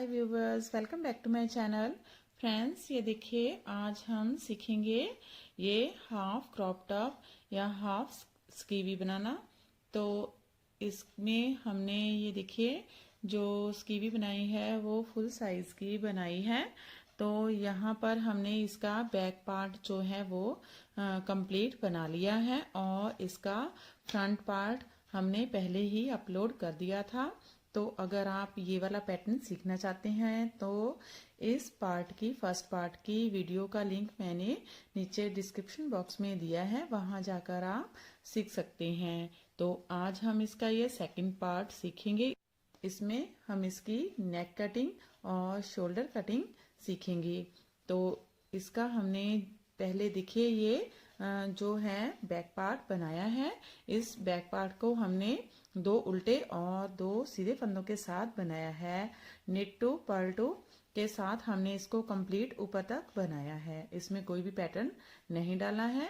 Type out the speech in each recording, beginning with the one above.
Hi viewers, welcome back to my channel. Friends, ये देखिए आज हम सीखेंगे ये हाफ क्रॉप टॉप या हाफ स्कीवी बनाना। तो इसमें हमने ये देखिए जो स्कीवी बनाई है वो फुल साइज की बनाई है। तो यहाँ पर हमने इसका बैक पार्ट जो है वो कंप्लीट बना लिया है और इसका फ्रंट पार्ट हमने पहले ही अपलोड कर दिया था। तो अगर आप ये वाला पैटर्न सीखना चाहते हैं तो इस पार्ट की फर्स्ट पार्ट की वीडियो का लिंक मैंने नीचे डिस्क्रिप्शन बॉक्स में दिया है, वहां जाकर आप सीख सकते हैं। तो आज हम इसका ये सेकंड पार्ट सीखेंगे। इसमें हम इसकी नेक कटिंग और शोल्डर कटिंग सीखेंगे। तो इसका हमने पहले देखिए ये जो है बैक पार्ट बनाया है। इस बैक पार्ट को हमने दो उल्टे और दो सीधे फंदों के साथ बनाया है। निट टू पर्ल टू के साथ हमने इसको कंप्लीट ऊपर तक बनाया है। इसमें कोई भी पैटर्न नहीं डाला है।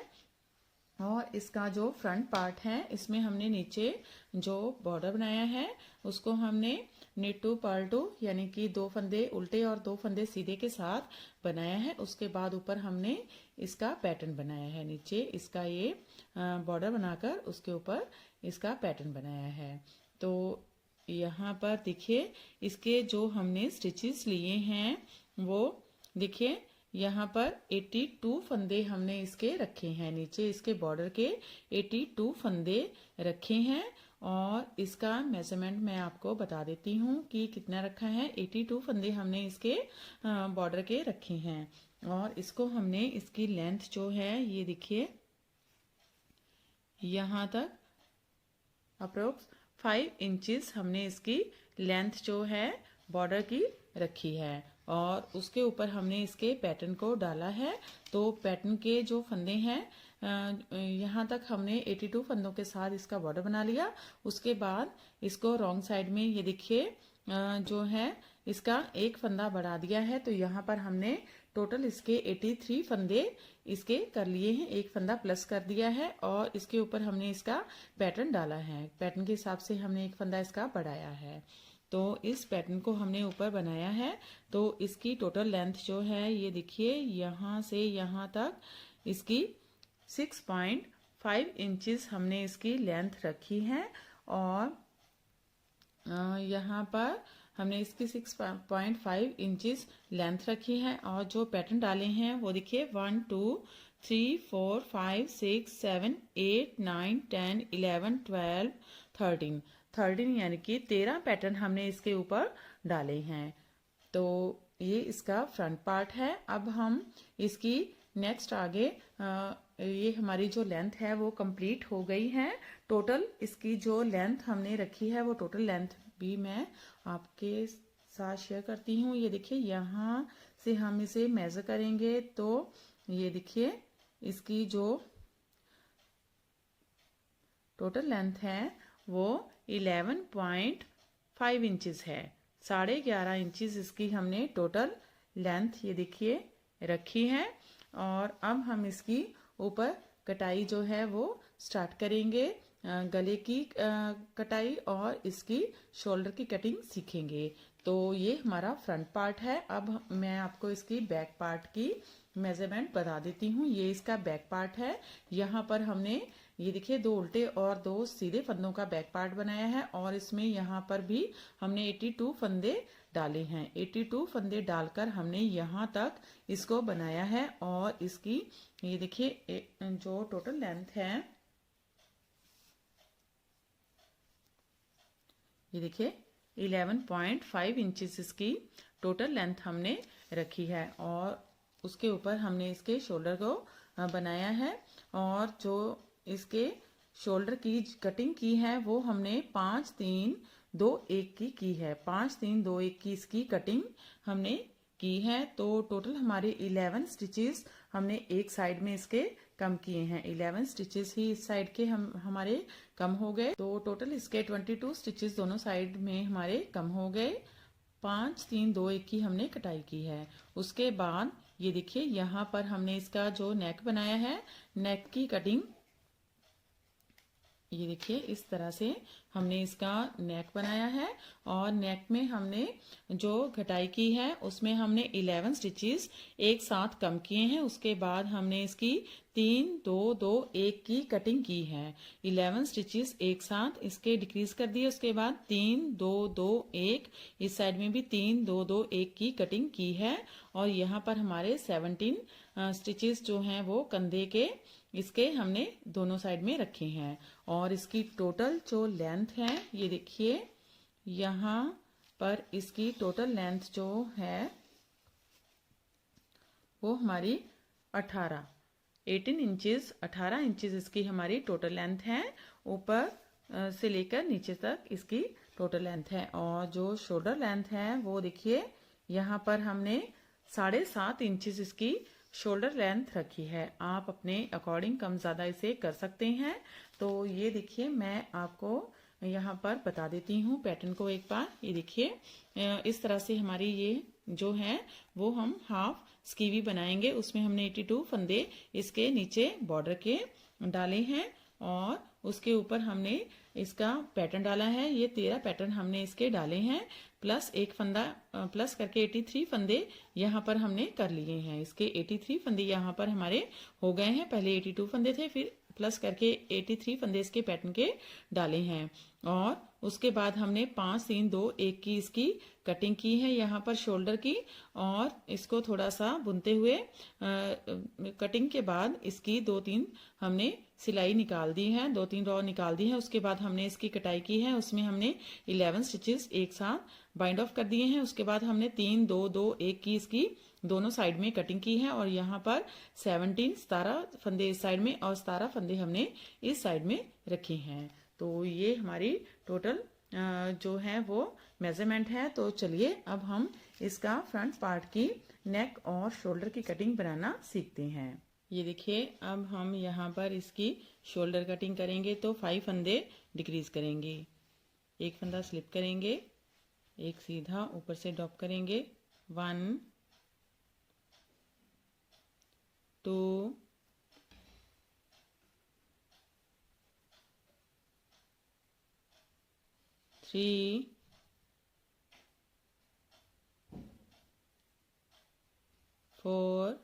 और इसका जो फ्रंट पार्ट है इसमें हमने नीचे जो बॉर्डर बनाया है उसको हमने निट टू पर्ल टू यानी कि दो फंदे उल्टे और दो फंदे सीधे के साथ बनाया है। उसके बाद ऊपर हमने इसका पैटर्न बनाया है। नीचे इसका ये बॉर्डर बनाकर उसके ऊपर इसका पैटर्न बनाया है। तो यहाँ पर देखिए इसके जो हमने स्टिचेस लिए हैं वो देखिए यहाँ पर 82 फंदे हमने इसके रखे हैं। नीचे इसके बॉर्डर के 82 फंदे रखे हैं और इसका मेजरमेंट मैं आपको बता देती हूँ कि कितना रखा है। 82 फंदे हमने इसके बॉर्डर के रखे हैं और इसको हमने इसकी लेंथ जो है ये देखिए यहाँ तक अप्रोक्स 5 इंचेस हमने इसकी लेंथ जो है बॉर्डर की रखी है और उसके ऊपर हमने इसके पैटर्न को डाला है। तो पैटर्न के जो फंदे हैं यहाँ तक हमने 82 फंदों के साथ इसका बॉर्डर बना लिया। उसके बाद इसको रॉन्ग साइड में ये देखिए जो है इसका एक फंदा बढ़ा दिया है। तो यहाँ पर हमने टोटल इसके 83 फंदे इसके कर लिए हैं, एक फंदा प्लस कर दिया है और इसके ऊपर हमने इसका पैटर्न डाला है। पैटर्न के हिसाब से हमने एक फंदा इसका बढ़ाया है। तो इस पैटर्न को हमने ऊपर बनाया है। तो इसकी टोटल लेंथ जो है ये देखिए यहाँ से यहाँ तक इसकी 6.5 इंचेस हमने इसकी लेंथ रखी है और यहाँ पर हमने इसकी 6.5 इंचेस लेंथ रखी है और जो पैटर्न डाले हैं वो देखिए 1 2 3 4 5 6 7 8 9 10 11 12 13 यानी कि 13 पैटर्न हमने इसके ऊपर डाले हैं। तो ये इसका फ्रंट पार्ट है। अब हम इसकी नेक्स्ट आगे ये हमारी जो लेंथ है वो कंप्लीट हो गई है। टोटल इसकी जो लेंथ हमने रखी है वो टोटल लेंथ भी मैं आपके साथ शेयर करती हूँ। ये देखिए यहाँ से हम इसे मेजर करेंगे तो ये देखिए इसकी जो टोटल लेंथ है वो 11.5 इंचेस है। 11.5 इंचेस इसकी हमने टोटल लेंथ ये देखिए रखी है। और अब हम इसकी ऊपर कटाई जो है वो स्टार्ट करेंगे। गले की कटाई और इसकी शोल्डर की कटिंग सीखेंगे। तो ये हमारा फ्रंट पार्ट है। अब मैं आपको इसकी बैक पार्ट की मेजरमेंट बता देती हूँ। ये इसका बैक पार्ट है। यहाँ पर हमने ये देखिए दो उल्टे और दो सीधे फंदों का बैक पार्ट बनाया है और इसमें यहाँ पर भी हमने 82 फंदे डाले हैं। 82 फंदे डालकर हमने यहाँ तक इसको बनाया है और इसकी ये देखिए जो टोटल लेंथ है ये देखिए 11.5 इंचेस इसकी टोटल लेंथ हमने रखी है और उसके ऊपर हमने इसके शोल्डर को बनाया है। और जो इसके शोल्डर की कटिंग की है वो हमने 5 3 2 1 की है। 5 3 2 1 की इसकी कटिंग हमने की है। तो टोटल हमारे 11 स्टिचेस हमने एक साइड में इसके कम किए हैं। 11 स्टिचेस ही इस साइड के हमारे कम हो गए। तो टोटल इसके 22 स्टिचेस दोनों साइड में हमारे कम हो गए। 5 3 2 1 की हमने कटाई की है। उसके बाद ये देखिए यहाँ पर हमने इसका जो नेक बनाया है नेक की कटिंग ये देखिए इस तरह से हमने इसका नेक बनाया है और नेक में हमने जो घटाई की है उसमें हमने 11 स्टिचेस एक साथ कम किए हैं। उसके बाद हमने इसकी 3 2 2 1 की कटिंग की है। 11 स्टिचेस एक साथ इसके डिक्रीज कर दिए। उसके बाद 3 2 2 1 इस साइड में भी 3 2 2 1 की कटिंग की है और यहाँ पर हमारे 17 स्टिचेस जो हैं वो कंधे के इसके हमने दोनों साइड में रखे हैं। और इसकी टोटल जो लेंथ है ये देखिए यहाँ पर इसकी टोटल लेंथ जो है वो हमारी 18 इंचेस 18 इंचेस इसकी हमारी टोटल लेंथ है। ऊपर से लेकर नीचे तक इसकी टोटल लेंथ है। और जो शोल्डर लेंथ है वो देखिए यहाँ पर हमने 7.5 इंचेस इसकी शोल्डर लेंथ रखी है। आप अपने अकॉर्डिंग कम ज़्यादा इसे कर सकते हैं। तो ये देखिए मैं आपको यहाँ पर बता देती हूँ पैटर्न को एक बार। ये देखिए इस तरह से हमारी ये जो है वो हम हाफ स्कीवी बनाएंगे। उसमें हमने 82 फंदे इसके नीचे बॉर्डर के डाले हैं और उसके ऊपर हमने इसका पैटर्न डाला है। ये 13 पैटर्न हमने इसके डाले हैं प्लस एक फंदा प्लस करके 83 फंदे यहाँ पर हमने कर लिए हैं। इसके 83 फंदे यहाँ पर हमारे हो गए हैं। पहले 82 फंदे थे फिर प्लस करके 83 फंदे इसके पैटर्न के डाले हैं। और उसके बाद हमने 5 3 2 1 की इसकी कटिंग की है यहाँ पर शोल्डर की। और इसको थोड़ा सा बुनते हुए कटिंग के बाद इसकी 2-3 हमने सिलाई निकाल दी है, 2-3 रॉ निकाल दी है। उसके बाद हमने इसकी कटाई की है। उसमें हमने 11 स्टिचेस एक साथ बाइंड ऑफ कर दिए हैं। उसके बाद हमने 3 2 2 1 की इसकी दोनों साइड में कटिंग की है और यहाँ पर 17 फंदे इस साइड में और 17 फंदे हमने इस साइड में रखे हैं। तो ये हमारी टोटल जो है वो मेजरमेंट है। तो चलिए अब हम इसका फ्रंट पार्ट की नेक और शोल्डर की कटिंग बनाना सीखते हैं। ये देखिए अब हम यहाँ पर इसकी शोल्डर कटिंग करेंगे तो 5 फंदे डिक्रीज करेंगे। एक फंदा स्लिप करेंगे, एक सीधा ऊपर से ड्रॉप करेंगे, 1 2 3 4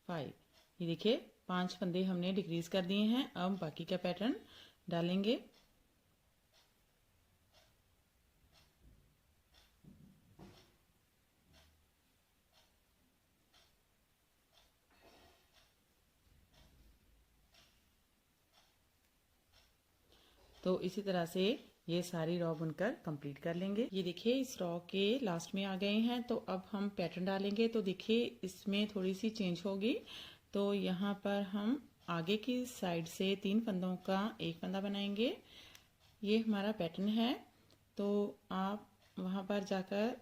5। ये देखिए 5 फंदे हमने डिक्रीज कर दिए हैं। अब बाकी का पैटर्न डालेंगे। तो इसी तरह से ये सारी रॉ बुनकर कंप्लीट कर लेंगे। ये देखिए इस रॉ के लास्ट में आ गए हैं। तो अब हम पैटर्न डालेंगे। तो देखिए इसमें थोड़ी सी चेंज होगी। तो यहाँ पर हम आगे की साइड से 3 फंदों का एक फंदा बनाएंगे। ये हमारा पैटर्न है। तो आप वहाँ पर जाकर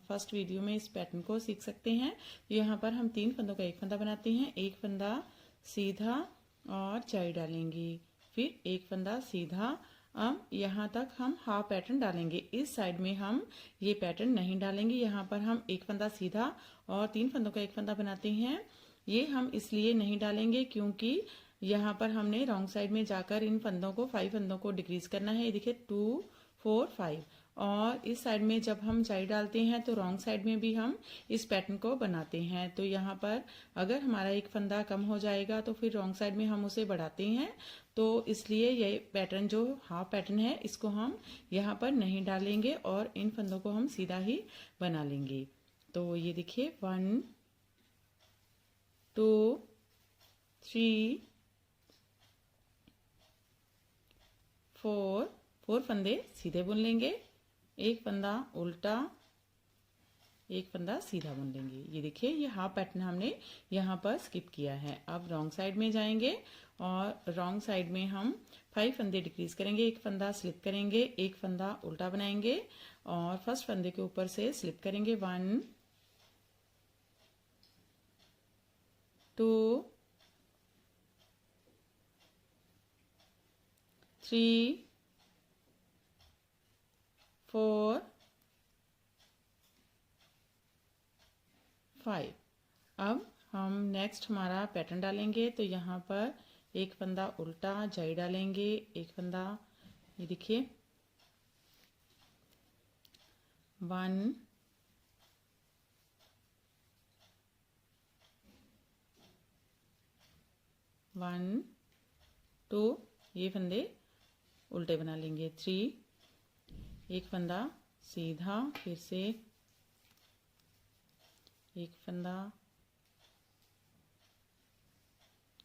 फर्स्ट वीडियो में इस पैटर्न को सीख सकते हैं। तो यहाँ पर हम 3 फंदों का एक फंदा बनाते हैं। एक फंदा सीधा और चाई डालेंगे, फिर एक फंदा सीधा। अब यहाँ तक हम हाफ पैटर्न डालेंगे। इस साइड में हम ये पैटर्न नहीं डालेंगे। यहाँ पर हम एक फंदा सीधा और 3 फंदों का एक फंदा बनाते हैं। ये हम इसलिए नहीं डालेंगे क्योंकि यहाँ पर हमने रॉन्ग साइड में जाकर इन फंदों को 5 फंदों को डिक्रीज करना है। ये देखिए 2 4 5। और इस साइड में जब हम चाई डालते हैं तो रॉन्ग साइड में भी हम इस पैटर्न को बनाते हैं। तो यहाँ पर अगर हमारा एक फंदा कम हो जाएगा तो फिर रॉन्ग साइड में हम उसे बढ़ाते हैं। तो इसलिए ये पैटर्न जो हाफ पैटर्न है इसको हम यहाँ पर नहीं डालेंगे और इन फंदों को हम सीधा ही बना लेंगे। तो ये देखिए 1 2 3 4 फंदे सीधे बुन लेंगे, एक फंदा उल्टा, एक फंदा सीधा बुन लेंगे। ये देखिए ये हाफ पैटर्न हमने यहाँ पर स्किप किया है। अब रॉन्ग साइड में जाएंगे और रॉन्ग साइड में हम 5 फंदे डिक्रीज करेंगे। एक फंदा स्लिप करेंगे, एक फंदा उल्टा बनाएंगे और फर्स्ट फंदे के ऊपर से स्लिप करेंगे। 1 2 3 4 5। अब हम नेक्स्ट हमारा पैटर्न डालेंगे। तो यहाँ पर एक फंदा उल्टा जाई डालेंगे, एक फंदा ये देखिए 1 1 2 ये फंदे उल्टे बना लेंगे, 3 एक फंदा सीधा, फिर से एक फंदा,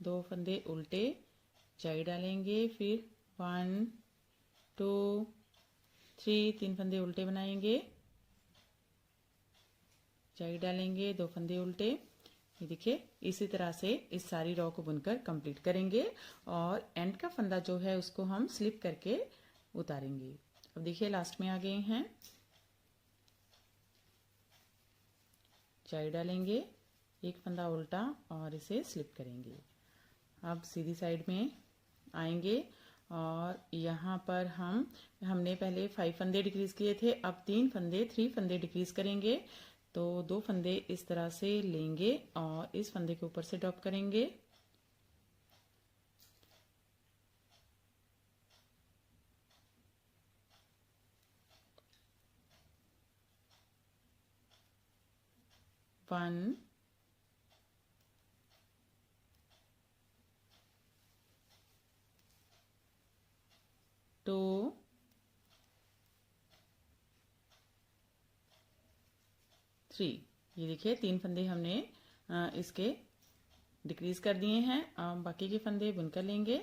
2 फंदे उल्टे जाई डालेंगे, फिर 1 2 3 3 फंदे उल्टे बनाएंगे, जाई डालेंगे, 2 फंदे उल्टे। ये देखिए इसी तरह से इस सारी रो को बुनकर कंप्लीट करेंगे और एंड का फंदा जो है उसको हम स्लिप करके उतारेंगे। अब देखिए लास्ट में आ गए हैं, जाई डालेंगे, एक फंदा उल्टा और इसे स्लिप करेंगे। अब सीधी साइड में आएंगे और यहाँ पर हमने पहले 5 फंदे डिक्रीज किए थे, अब 3 फंदे डिक्रीज करेंगे। तो 2 फंदे इस तरह से लेंगे और इस फंदे के ऊपर से ड्रॉप करेंगे, वन 2 3। ये देखिए 3 फंदे हमने इसके डिक्रीज कर दिए हैं। अब बाकी के फंदे बुनकर लेंगे।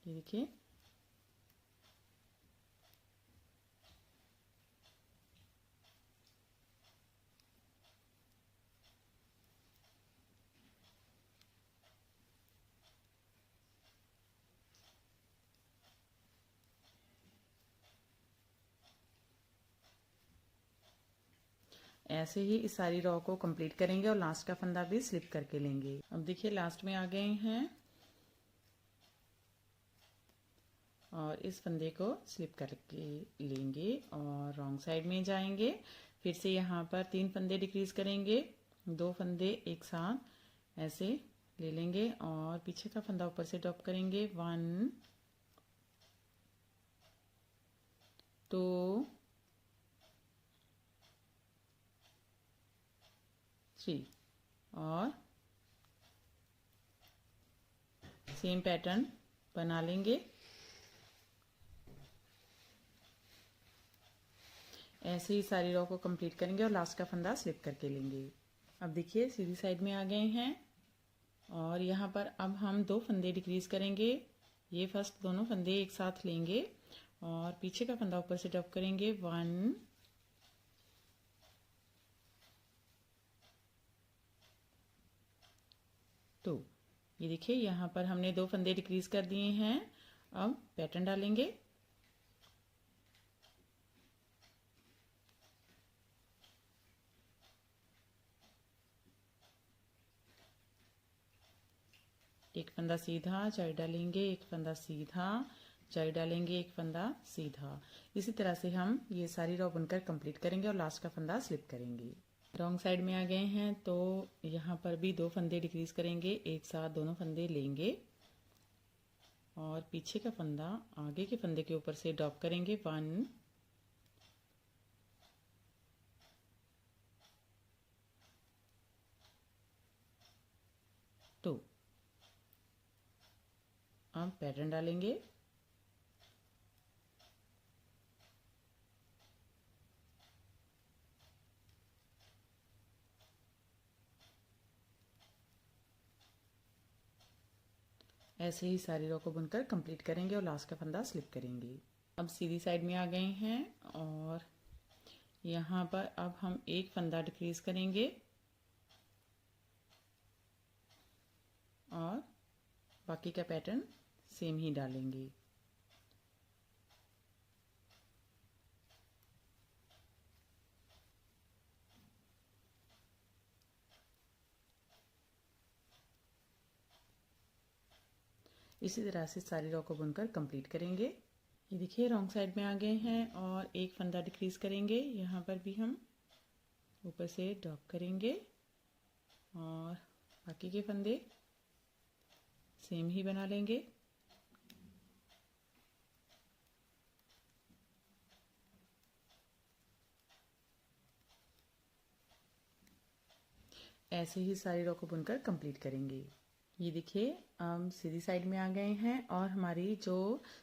ये देखिए ऐसे ही इस सारी रो को कंप्लीट करेंगे और लास्ट का फंदा भी स्लिप करके लेंगे। अब देखिए लास्ट में आ गए हैं और इस फंदे को स्लिप करके लेंगे और रॉन्ग साइड में जाएंगे। फिर से यहाँ पर 3 फंदे डिक्रीज करेंगे, 2 फंदे एक साथ ऐसे ले लेंगे और पीछे का फंदा ऊपर से ड्रॉप करेंगे, 1 2 3 और सेम पैटर्न बना लेंगे। ऐसे ही सारी रो को कंप्लीट करेंगे और लास्ट का फंदा स्लिप करके लेंगे। अब देखिए सीधी साइड में आ गए हैं और यहाँ पर अब हम 2 फंदे डिक्रीज करेंगे। ये फर्स्ट दोनों फंदे एक साथ लेंगे और पीछे का फंदा ऊपर से ड्रॉप करेंगे, 1 2। ये देखिए यहाँ पर हमने 2 फंदे डिक्रीज कर दिए हैं। अब पैटर्न डालेंगे, एक फंदा सीधा जाई डालेंगे, एक फंदा सीधा जाई डालेंगे, एक फंदा सीधा। इसी तरह से हम ये सारी रो बुनकर कंप्लीट करेंगे और लास्ट का फंदा स्लिप करेंगे। रॉन्ग साइड में आ गए हैं तो यहाँ पर भी 2 फंदे डिक्रीज करेंगे, एक साथ दोनों फंदे लेंगे और पीछे का फंदा आगे के फंदे के ऊपर से ड्रॉप करेंगे, 1 2। अब पैटर्न डालेंगे, ऐसे ही सारी रो को बुनकर कंप्लीट करेंगे और लास्ट का फंदा स्लिप करेंगे। अब सीधी साइड में आ गए हैं और यहाँ पर अब हम एक फंदा डिक्रीज करेंगे और बाकी का पैटर्न सेम ही डालेंगे। इसी तरह से सारी रो को बुनकर कंप्लीट करेंगे। ये देखिए रॉन्ग साइड में आ गए हैं और एक फंदा डिक्रीज करेंगे, यहाँ पर भी हम ऊपर से ड्रॉप करेंगे और बाकी के फंदे सेम ही बना लेंगे। ऐसे ही सारी रो को बुनकर कंप्लीट करेंगे। ये देखिए हम सीधी साइड में आ गए हैं और हमारी जो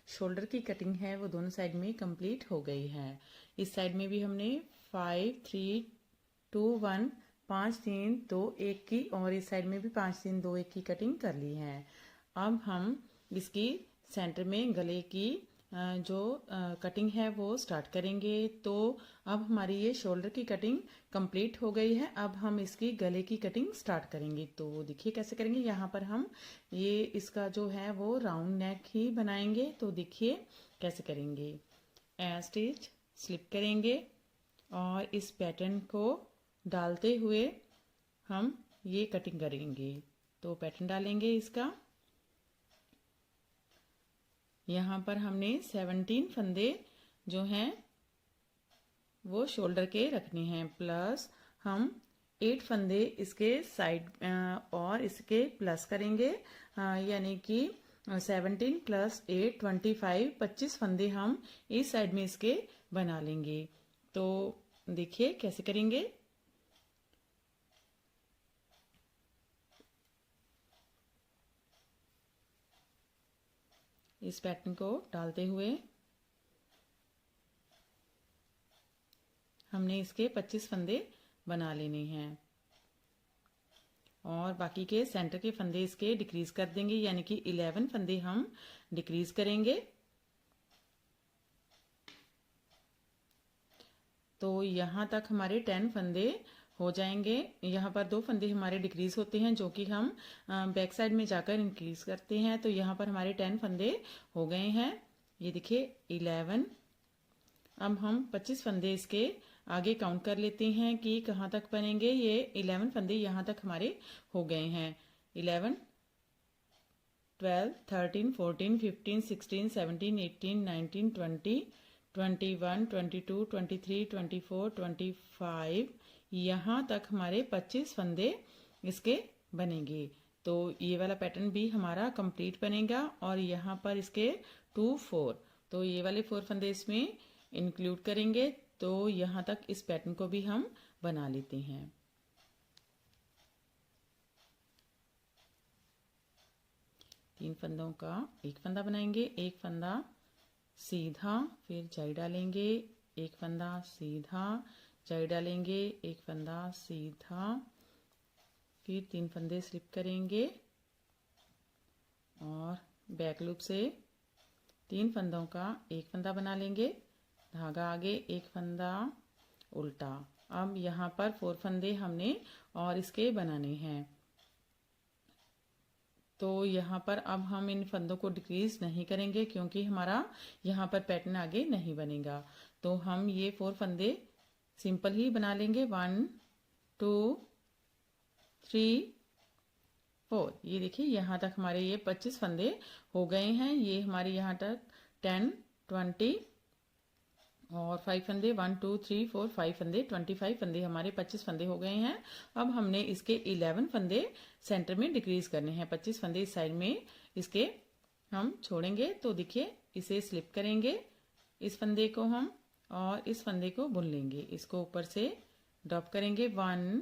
शोल्डर की कटिंग है वो दोनों साइड में कंप्लीट हो गई है। इस साइड में भी हमने 5 3 2 1 5 3 2 1 की और इस साइड में भी 5 3 2 1 की कटिंग कर ली है। अब हम इसकी सेंटर में गले की जो कटिंग है वो स्टार्ट करेंगे। तो अब हमारी ये शोल्डर की कटिंग कंप्लीट हो गई है। अब हम इसकी गले की कटिंग स्टार्ट करेंगे। तो देखिए कैसे करेंगे। यहाँ पर हम ये इसका जो है वो राउंड नेक ही बनाएंगे। तो देखिए कैसे करेंगे। ए स्टिच स्लिप करेंगे और इस पैटर्न को डालते हुए हम ये कटिंग करेंगे। तो पैटर्न डालेंगे इसका। यहाँ पर हमने 17 फंदे जो हैं वो शोल्डर के रखने हैं, प्लस हम 8 फंदे इसके साइड और इसके प्लस करेंगे, यानी कि 17 प्लस 8 25 फंदे हम इस साइड में इसके बना लेंगे। तो देखिए कैसे करेंगे। इस पैटर्न को डालते हुए हमने इसके 25 फंदे बना लेने हैं और बाकी के सेंटर के फंदे इसके डिक्रीज कर देंगे, यानी कि 11 फंदे हम डिक्रीज करेंगे। तो यहाँ तक हमारे 10 फंदे हो जाएंगे। यहाँ पर 2 फंदे हमारे डिक्रीज होते हैं जो कि हम बैक साइड में जाकर इंक्रीज करते हैं। तो यहाँ पर हमारे 10 फंदे हो गए हैं। ये देखिए 11। अब हम 25 फंदे इसके आगे काउंट कर लेते हैं कि कहाँ तक बनेंगे। ये 11 फंदे यहाँ तक हमारे हो गए हैं। 11 12 13 14 15 16 17 18 19 20 21 22 23 24 25 यहाँ तक हमारे 25 फंदे इसके बनेंगे। तो ये वाला पैटर्न भी हमारा कंप्लीट बनेगा और यहाँ पर इसके 2 4, तो ये वाले 4 फंदे इसमें इंक्लूड करेंगे। तो यहाँ तक इस पैटर्न को भी हम बना लेते हैं। तीन फंदों का एक फंदा बनाएंगे, एक फंदा सीधा, फिर जाई डालेंगे, एक फंदा सीधा, जाई डालेंगे, एक फंदा सीधा, फिर 3 फंदे स्लिप करेंगे और बैक लूप से 3 फंदों का एक फंदा बना लेंगे, धागा आगे, एक फंदा उल्टा। अब यहाँ पर 4 फंदे हमने और इसके बनाने हैं। तो यहाँ पर अब हम इन फंदों को डिक्रीज नहीं करेंगे क्योंकि हमारा यहाँ पर पैटर्न आगे नहीं बनेगा। तो हम ये 4 फंदे सिंपल ही बना लेंगे। 1 2 3 4। ये देखिए यहाँ तक हमारे ये 25 फंदे हो गए हैं। ये हमारे यहाँ तक 10 20 और 5 फंदे 1 2 3 4 5 फंदे 25 फंदे हमारे 25 फंदे हो गए हैं। अब हमने इसके 11 फंदे सेंटर में डिक्रीज करने हैं। 25 फंदे इस साइड में इसके हम छोड़ेंगे। तो देखिए इसे स्लिप करेंगे, इस फंदे को हम और इस फंदे को बुन लेंगे। इसको ऊपर से ड्रॉप करेंगे 1,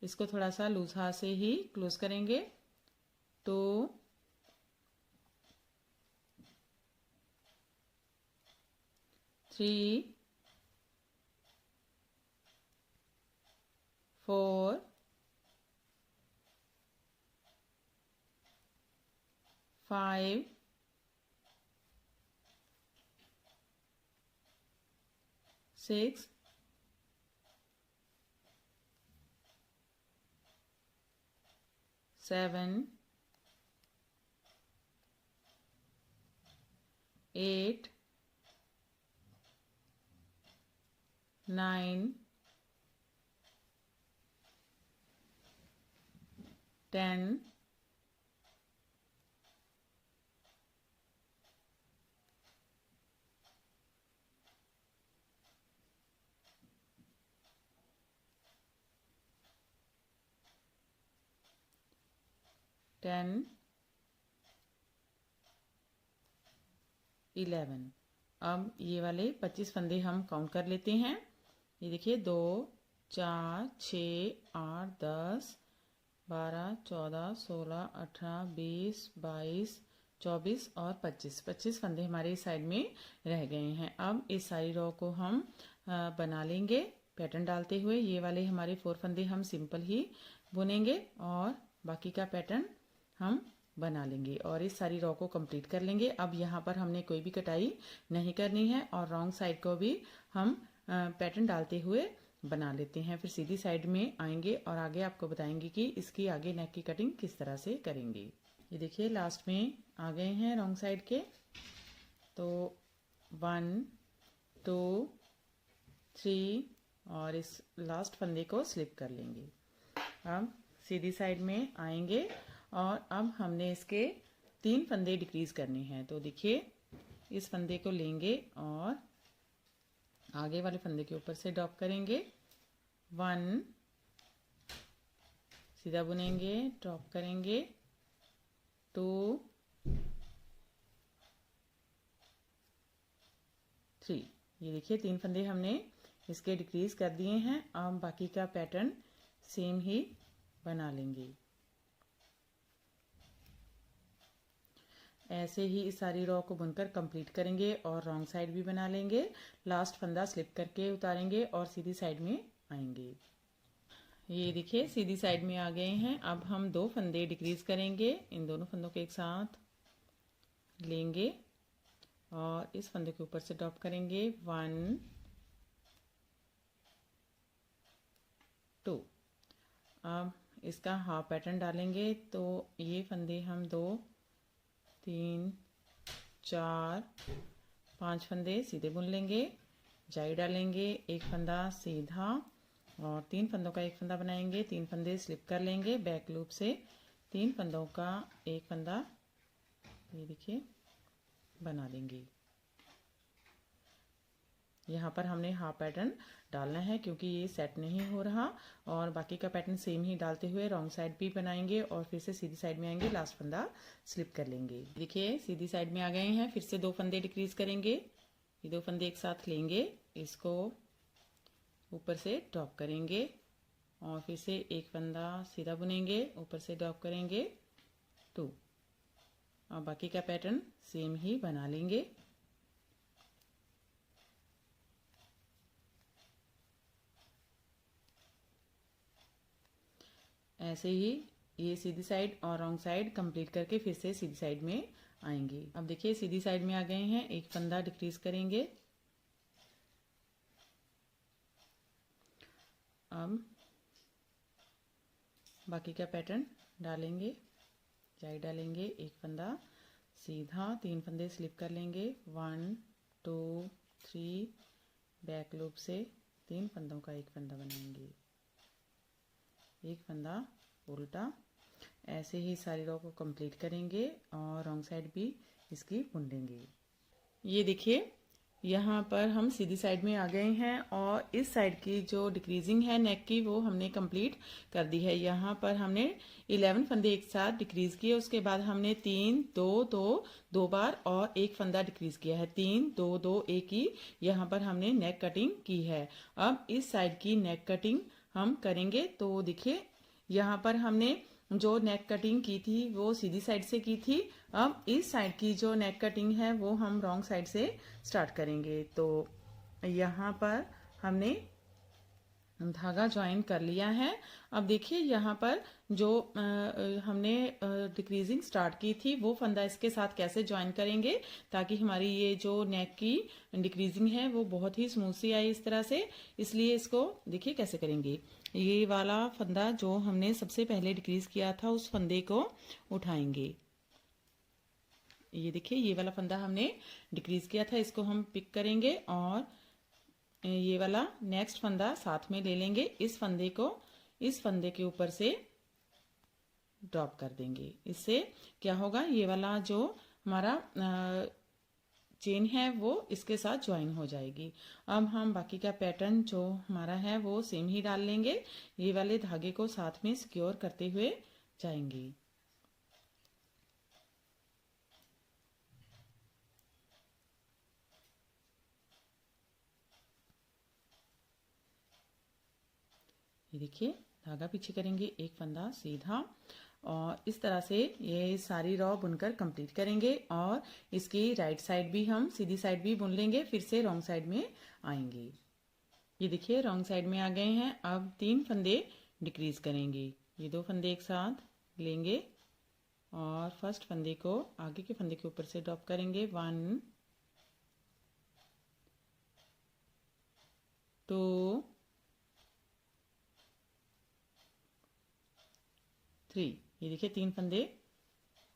इसको थोड़ा सा लूज हाथ से ही क्लोज करेंगे। 2 3 4 5 6 7 8 9 10 11 10, 11। अब ये वाले 25 फंदे हम काउंट कर लेते हैं। ये देखिए 2, 4, 6, 8, 10, 12, 14, 16, 18, 20, 22, 24 और 25 फंदे हमारे साइड में रह गए हैं। अब इस सारी रो को हम बना लेंगे पैटर्न डालते हुए। ये वाले हमारे 4 फंदे हम सिंपल ही बुनेंगे और बाकी का पैटर्न हम बना लेंगे और इस सारी रो को कंप्लीट कर लेंगे। अब यहाँ पर हमने कोई भी कटाई नहीं करनी है और रॉन्ग साइड को भी हम पैटर्न डालते हुए बना लेते हैं। फिर सीधी साइड में आएंगे और आगे आपको बताएंगे कि इसकी आगे नेक की कटिंग किस तरह से करेंगे। ये देखिए लास्ट में आ गए हैं रॉन्ग साइड के। तो 1, 2, 3 और इस लास्ट फंदे को स्लिप कर लेंगे। अब सीधी साइड में आएंगे और अब हमने इसके 3 फंदे डिक्रीज करने हैं। तो देखिए इस फंदे को लेंगे और आगे वाले फंदे के ऊपर से ड्रॉप करेंगे। 1 सीधा बुनेंगे, ड्रॉप करेंगे। 2, 3। ये देखिए 3 फंदे हमने इसके डिक्रीज कर दिए हैं। अब बाकी का पैटर्न सेम ही बना लेंगे। ऐसे ही इस सारी रो को बुनकर कंप्लीट करेंगे और रॉन्ग साइड भी बना लेंगे। लास्ट फंदा स्लिप करके उतारेंगे और सीधी साइड में आएंगे। ये देखिए सीधी साइड में आ गए हैं। अब हम 2 फंदे डिक्रीज करेंगे। इन दोनों फंदों को एक साथ लेंगे और इस फंदे के ऊपर से ड्रॉप करेंगे। 1, 2। अब इसका हाफ पैटर्न डालेंगे। तो ये फंदे हम 2, 3, 4, 5 फंदे सीधे बुन लेंगे, जाई डालेंगे, एक फंदा सीधा और 3 फंदों का एक फंदा बनाएंगे। 3 फंदे स्लिप कर लेंगे बैक लूप से। 3 फंदों का एक फंदा ये देखिए बना लेंगे। यहाँ पर हमने हाफ पैटर्न डालना है क्योंकि ये सेट नहीं हो रहा और बाकी का पैटर्न सेम ही डालते हुए रॉन्ग साइड भी बनाएंगे और फिर से सीधी साइड में आएंगे, लास्ट फंदा स्लिप कर लेंगे। देखिए सीधी साइड में आ गए हैं। फिर से 2 फंदे डिक्रीज करेंगे। ये 2 फंदे एक साथ लेंगे, इसको ऊपर से ड्रॉप करेंगे और फिर से एक फंदा सीधा बुनेंगे, ऊपर से ड्रॉप करेंगे 2 और बाकी का पैटर्न सेम ही बना लेंगे। ऐसे ही ये सीधी साइड और रॉन्ग साइड कंप्लीट करके फिर से सीधी साइड में आएंगे। अब देखिए सीधी साइड में आ गए हैं। एक फंदा डिक्रीज करेंगे। अब बाकी का पैटर्न डालेंगे, जाई डालेंगे, एक फंदा सीधा, 3 फंदे स्लिप कर लेंगे। 1, 2, 3 बैक लूप से 3 फंदों का एक फंदा बनाएंगे, एक फंदा उल्टा। ऐसे ही सारी रो को कंप्लीट करेंगे और रॉन्ग साइड भी इसकी बुन लेंगे। ये देखिए यहाँ पर हम सीधी साइड में आ गए हैं और इस साइड की जो डिक्रीजिंग है नेक की वो हमने कंप्लीट कर दी है। यहाँ पर हमने 11 फंदे एक साथ डिक्रीज किए, उसके बाद हमने 3, 2, 2 2 बार और एक फंदा डिक्रीज किया है। 3, 2, 2 1 की यहाँ पर हमने नेक कटिंग की है। अब इस साइड की नेक कटिंग हम करेंगे। तो देखिए यहाँ पर हमने जो नेक कटिंग की थी वो सीधी साइड से की थी। अब इस साइड की जो नेक कटिंग है वो हम रॉन्ग साइड से स्टार्ट करेंगे। तो यहाँ पर हमने धागा ज्वाइन कर लिया है। अब देखिए यहाँ पर जो हमने डिक्रीजिंग स्टार्ट की थी वो फंदा इसके साथ कैसे ज्वाइन करेंगे ताकि हमारी ये जो नेक की डिक्रीजिंग है वो बहुत ही स्मूथ सी आए इस तरह से। इसलिए इसको देखिए कैसे करेंगे। ये वाला फंदा जो हमने सबसे पहले डिक्रीज किया था उस फंदे को उठाएंगे। ये देखिए ये वाला फंदा हमने डिक्रीज किया था, इसको हम पिक करेंगे और ये वाला नेक्स्ट फंदा साथ में ले लेंगे। इस फंदे को इस फंदे के ऊपर से ड्रॉप कर देंगे। इससे क्या होगा, ये वाला जो हमारा चेन है वो इसके साथ ज्वाइन हो जाएगी। अब हम बाकी का पैटर्न जो हमारा है वो सेम ही डाल लेंगे। ये वाले धागे को साथ में सिक्योर करते हुए जाएंगे। ये देखिए धागा पीछे करेंगे, एक फंदा सीधा, और इस तरह से ये सारी रॉ बुनकर कंप्लीट करेंगे। और इसकी राइट साइड भी हम सीधी साइड भी बुन लेंगे, फिर से रॉन्ग साइड में आएंगे। ये देखिए रॉन्ग साइड में आ गए हैं। अब 3 फंदे डिक्रीज करेंगे, ये 2 फंदे एक साथ लेंगे और फर्स्ट फंदे को आगे के फंदे के ऊपर से ड्रॉप करेंगे। 1 2 3। ये देखिए 3 फंदे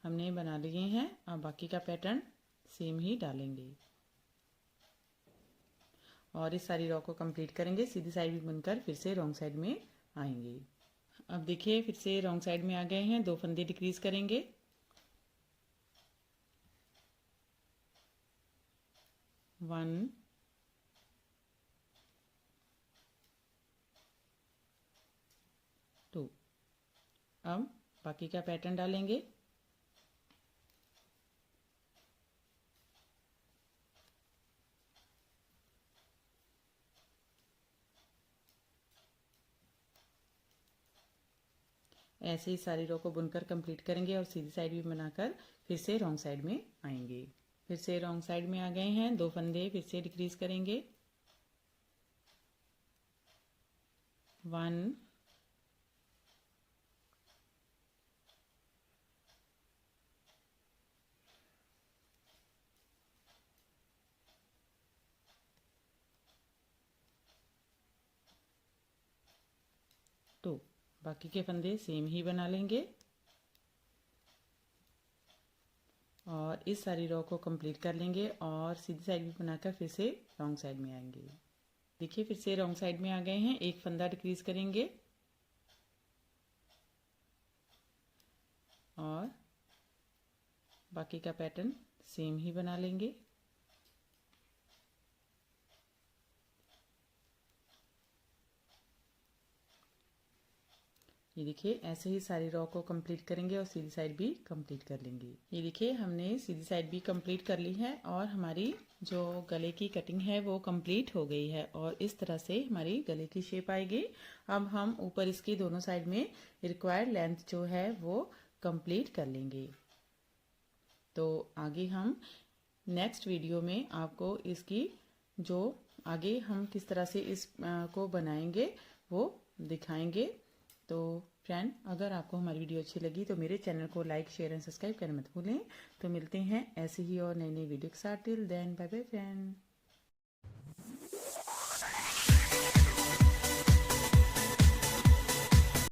हमने बना लिए हैं। अब बाकी का पैटर्न सेम ही डालेंगे और इस सारी रॉ को कंप्लीट करेंगे। सीधी साइड भी बुनकर फिर से रॉन्ग साइड में आएंगे। अब देखिए फिर से रॉन्ग साइड में आ गए हैं, 2 फंदे डिक्रीज करेंगे। 1 2। अब बाकी का पैटर्न डालेंगे। ऐसे ही सारी रो को बुनकर कंप्लीट करेंगे और सीधी साइड भी बनाकर फिर से रॉन्ग साइड में आएंगे। फिर से रॉन्ग साइड में आ गए हैं, 2 फंदे फिर से डिक्रीज करेंगे। 1 2। बाकी के फंदे सेम ही बना लेंगे और इस सारी रो को कंप्लीट कर लेंगे और सीधी साइड भी बनाकर फिर से रॉन्ग साइड में आएंगे। देखिए फिर से रॉन्ग साइड में आ गए हैं, एक फंदा डिक्रीज करेंगे और बाकी का पैटर्न सेम ही बना लेंगे। ये देखिए ऐसे ही सारी रॉ को कंप्लीट करेंगे और सीधी साइड भी कंप्लीट कर लेंगे। ये देखिए हमने सीधी साइड भी कंप्लीट कर ली है और हमारी जो गले की कटिंग है वो कंप्लीट हो गई है और इस तरह से हमारी गले की शेप आएगी। अब हम ऊपर इसकी दोनों साइड में रिक्वायर्ड लेंथ जो है वो कंप्लीट कर लेंगे। तो आगे हम नेक्स्ट वीडियो में आपको इसकी जो आगे हम किस तरह से इस को बनाएंगे वो दिखाएंगे। तो फ्रेंड अगर आपको हमारी वीडियो अच्छी लगी तो मेरे चैनल को लाइक शेयर एंड सब्सक्राइब करना मत भूलें। तो मिलते हैं ऐसे ही और नई नई वीडियो के साथ। Till then bye bye friend.